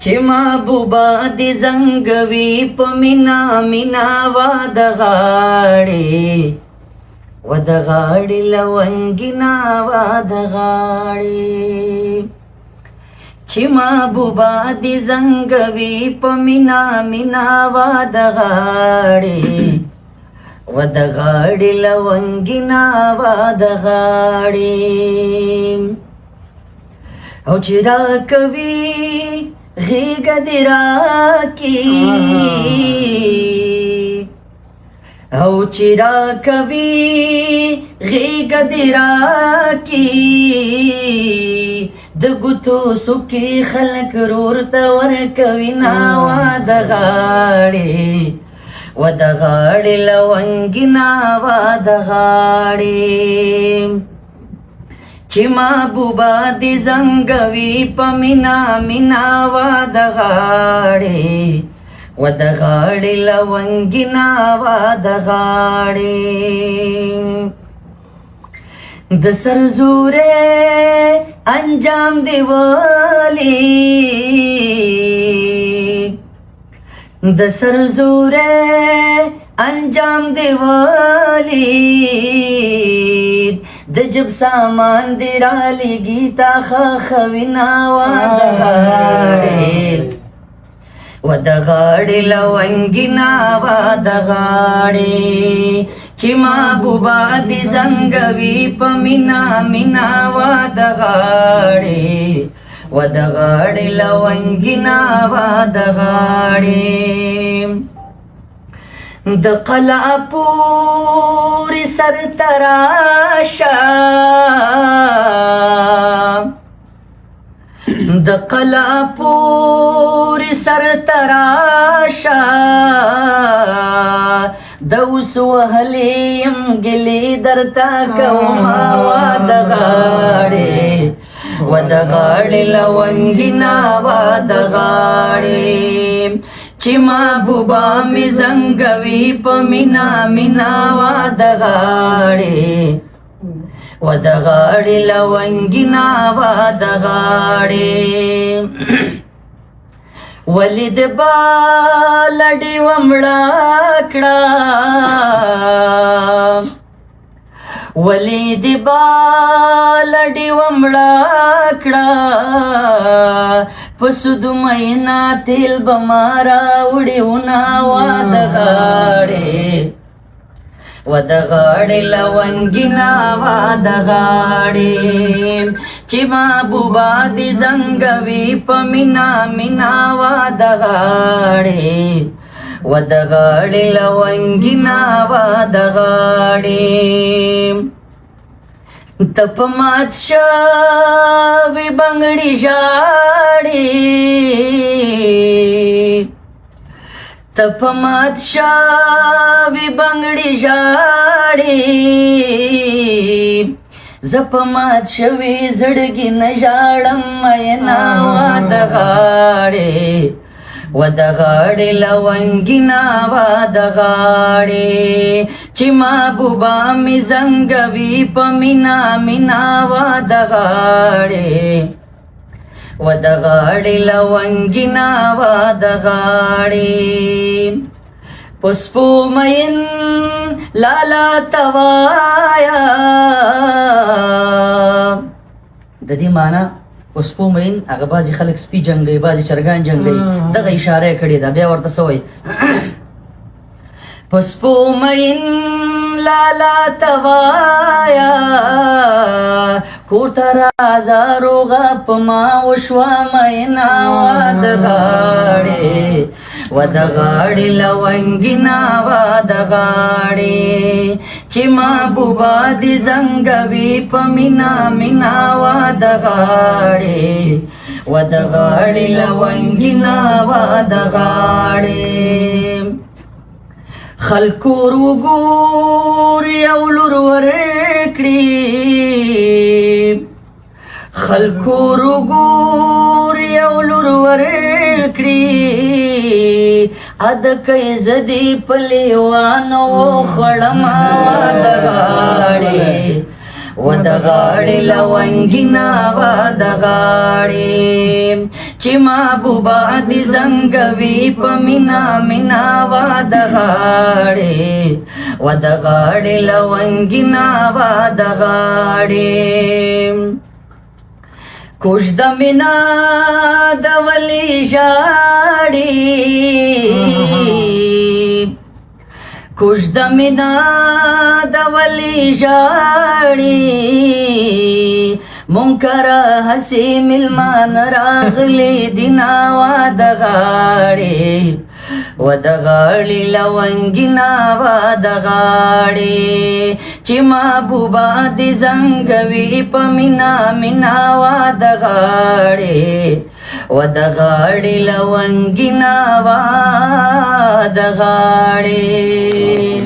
چې محبوبا دې زنګوي په مینا مینا واد غاړې ود غاړې لونګینا واد غاړې چې محبوبا دې زنګوي په مینا مینا واد غاړې ود غاړې لونګینا واد غاړې او چې راکوي غیږه دې راکي او چې راکوي غیږه دې راکي د ګوتو سکي خلک رور ته ورکوي ناوا د غاړې و د غاړې لونګي ناوا د غاړې چې محبوبا دې زنګوي په مینا مینا وا د غاړې و د غاړې لونګي ناوا د غاړې د سر زورې انجام دی ولی د سر زورې انجام دی ولی د جب سامان دی را لګي تا خوینا وا د غاړې و د غاړې لونګي ناوا د غاړې چې محبوبا دې زنګوي په مینا مینا وا د غاړې و د غاړې لونګي ناوا د غاړې د قلعه پورې سر تراشه د قلعه پورې سر تراشه د اوس وهلې یم ګلې درته کومه وا د غاړې و د غاړې لونګي ناوا د غاړې چې محبوبا مې زنګوي په مینا مینا وا د غاړې و د غاړې لونګي ناوا د غاړې ولې د بالډې ومړه کړه ولې د بالډې ومړه کړه پسود مینا تیل بمارا وړي ونا وا د غاړې و د غاړې لونګي ناوا د غاړې چې محبوبا دې زنګوي په مینا مینا وا د غاړې و د غاړې لونګي ناوا د غاړې تپ مات شوی بنګړي ژاړي تپ مات شوی بنګړي ژاړي زپ مات شوی زړګي نه ژاړم مینا وا د غاړې و د غاړې لونګي ناوا د غاړې چې محبوبا مې زنګوي په مینا مینا وا د غاړې و د غاړې لونګي ناوا د غاړې پسپو مین لالا توایا د دې معنا پسپو مین هغه بعضې خلک سپي جنګوي بعضې چرګان جنګوي دغه اشاره یې کړې ده بیا ورته څه وایي پسپو مین لالا توایا کور ته راځه روغه په ما وشوه مینا وا د غاړې و د غاړې لونګي ناوا د غاړې چې محبوبا دې زنګوي په مینا مینا وا د غاړې و د غاړې لونګي ناوا د غاړې خلکو وګور یو لور ورکړي خلکو وګور یو لور ورکړي ادکې زدي په لیوانو خړما د غاړې ودغاړې لونګینا ودغاړې چې محبوبا دې زنګوي په مینا مینا ودغاړې ودغاړې لونګینا ودغاړې کوش د مینا د ولی ژاړي کوش د مینا د ولی ژاړي منکر حسی ملمان راغلی دینا ودغاړي ودغاړي لونګینا ودغاړي چې محبوبا دې زنګوي په مینا مینا ودغاړي ودغاړي لونګینا ودغاړي